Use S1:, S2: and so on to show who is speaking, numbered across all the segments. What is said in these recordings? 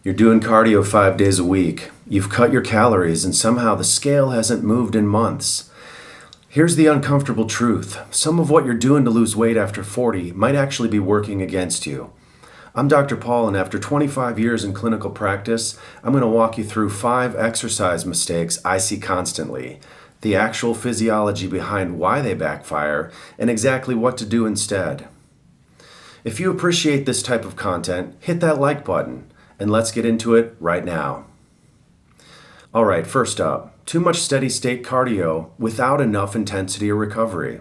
S1: You're doing cardio 5 days a week. You've cut your calories and somehow the scale hasn't moved in months. Here's the uncomfortable truth. Some of what you're doing to lose weight after 40 might actually be working against you. I'm Dr. Paul, and after 25 years in clinical practice, I'm going to walk you through 5 exercise mistakes I see constantly, the actual physiology behind why they backfire, and exactly what to do instead. If you appreciate this type of content, hit that like button. And let's get into it right now. All right, first up, too much steady state cardio without enough intensity or recovery.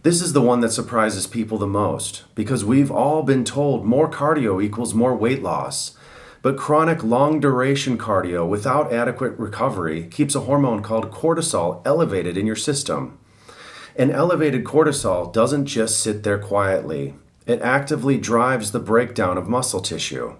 S1: This is the one that surprises people the most because we've all been told more cardio equals more weight loss. But chronic long duration cardio without adequate recovery keeps a hormone called cortisol elevated in your system. And elevated cortisol doesn't just sit there quietly. It actively drives the breakdown of muscle tissue.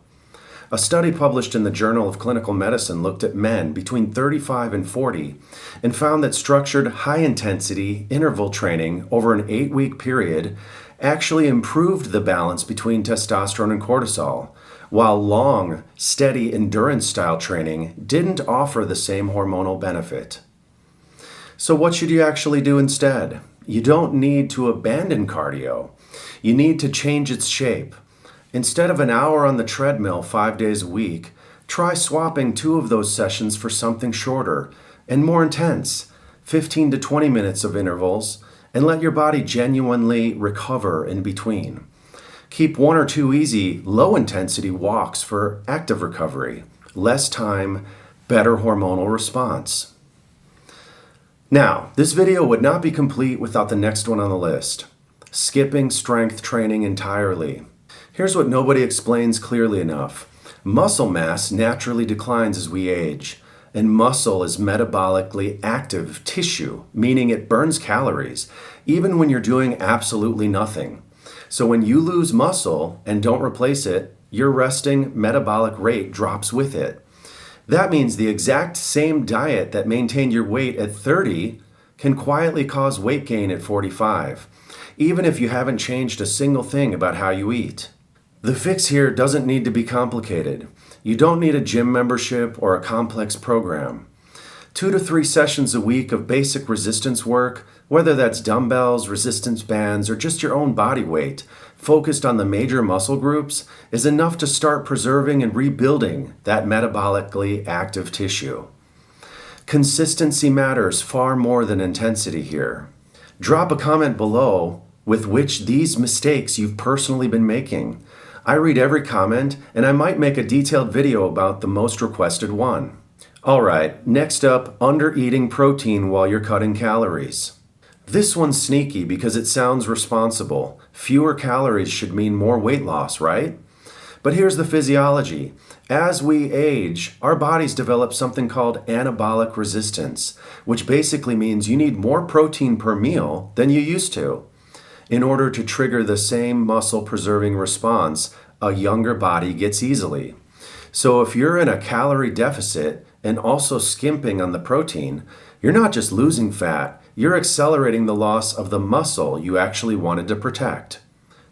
S1: A study published in the Journal of Clinical Medicine looked at men between 35 and 40 and found that structured high-intensity interval training over an 8-week period actually improved the balance between testosterone and cortisol, while long, steady endurance-style training didn't offer the same hormonal benefit. So what should you actually do instead? You don't need to abandon cardio. You need to change its shape. Instead of an hour on the treadmill 5 days a week, try swapping 2 of those sessions for something shorter and more intense, 15 to 20 minutes of intervals, and let your body genuinely recover in between. Keep 1 or 2 easy, low-intensity walks for active recovery, less time, better hormonal response. Now, this video would not be complete without the next one on the list, skipping strength training entirely. Here's what nobody explains clearly enough. Muscle mass naturally declines as we age, and muscle is metabolically active tissue, meaning it burns calories, even when you're doing absolutely nothing. So when you lose muscle and don't replace it, your resting metabolic rate drops with it. That means the exact same diet that maintained your weight at 30 can quietly cause weight gain at 45, even if you haven't changed a single thing about how you eat. The fix here doesn't need to be complicated. You don't need a gym membership or a complex program. 2 to 3 sessions a week of basic resistance work, whether that's dumbbells, resistance bands, or just your own body weight, focused on the major muscle groups, is enough to start preserving and rebuilding that metabolically active tissue. Consistency matters far more than intensity here. Drop a comment below with which these mistakes you've personally been making. I read every comment, and I might make a detailed video about the most requested one. Alright, next up, under-eating protein while you're cutting calories. This one's sneaky because it sounds responsible. Fewer calories should mean more weight loss, right? But here's the physiology. As we age, our bodies develop something called anabolic resistance, which basically means you need more protein per meal than you used to, in order to trigger the same muscle-preserving response a younger body gets easily. So if you're in a calorie deficit and also skimping on the protein, you're not just losing fat, you're accelerating the loss of the muscle you actually wanted to protect.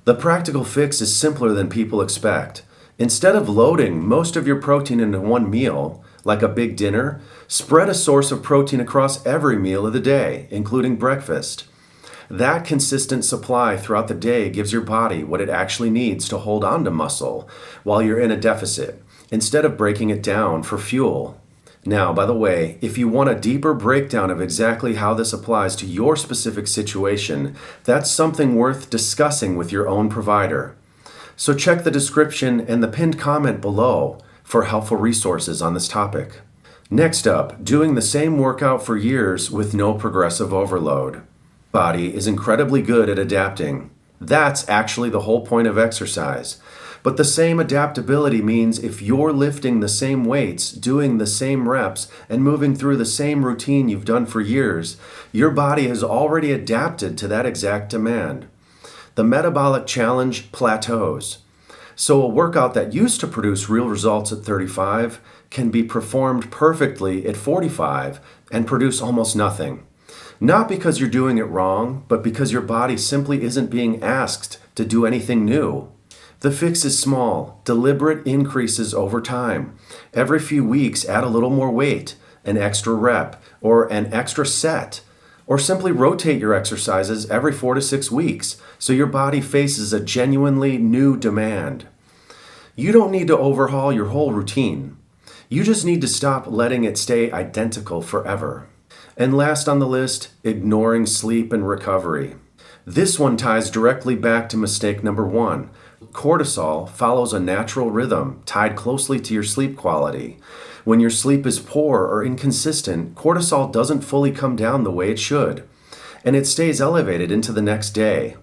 S1: The practical fix is simpler than people expect. Instead of loading most of your protein into one meal, like a big dinner, spread a source of protein across every meal of the day, including breakfast. That consistent supply throughout the day gives your body what it actually needs to hold on to muscle while you're in a deficit, instead of breaking it down for fuel. Now, by the way, if you want a deeper breakdown of exactly how this applies to your specific situation, that's something worth discussing with your own provider. So check the description and the pinned comment below for helpful resources on this topic. Next up, doing the same workout for years with no progressive overload. Body is incredibly good at adapting. That's actually the whole point of exercise. But the same adaptability means if you're lifting the same weights, doing the same reps, and moving through the same routine you've done for years, your body has already adapted to that exact demand. The metabolic challenge plateaus. So a workout that used to produce real results at 35 can be performed perfectly at 45 and produce almost nothing. Not because you're doing it wrong, but because your body simply isn't being asked to do anything new. The fix is small, deliberate increases over time. Every few weeks, add a little more weight, an extra rep, or an extra set. Or simply rotate your exercises every 4 to 6 weeks so your body faces a genuinely new demand. You don't need to overhaul your whole routine. You just need to stop letting it stay identical forever. And last on the list, ignoring sleep and recovery. This one ties directly back to mistake number 1. Cortisol follows a natural rhythm tied closely to your sleep quality. When your sleep is poor or inconsistent, cortisol doesn't fully come down the way it should, and it stays elevated into the next day.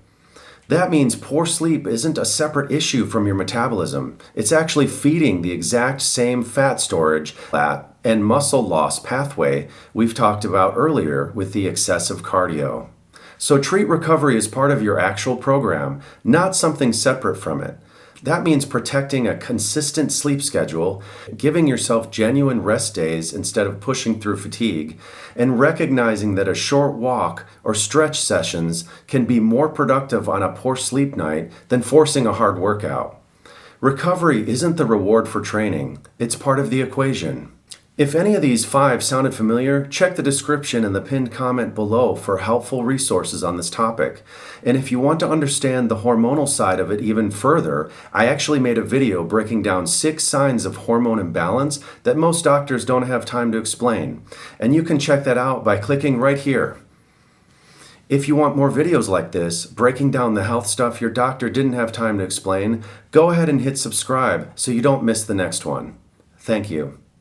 S1: That means poor sleep isn't a separate issue from your metabolism. It's actually feeding the exact same fat storage and muscle loss pathway we've talked about earlier with the excessive cardio. So treat recovery as part of your actual program, not something separate from it. That means protecting a consistent sleep schedule, giving yourself genuine rest days instead of pushing through fatigue, and recognizing that a short walk or stretch sessions can be more productive on a poor sleep night than forcing a hard workout. Recovery isn't the reward for training, it's part of the equation. If any of these 5 sounded familiar, check the description and the pinned comment below for helpful resources on this topic. And if you want to understand the hormonal side of it even further, I actually made a video breaking down 6 signs of hormone imbalance that most doctors don't have time to explain. And you can check that out by clicking right here. If you want more videos like this, breaking down the health stuff your doctor didn't have time to explain, go ahead and hit subscribe so you don't miss the next one. Thank you.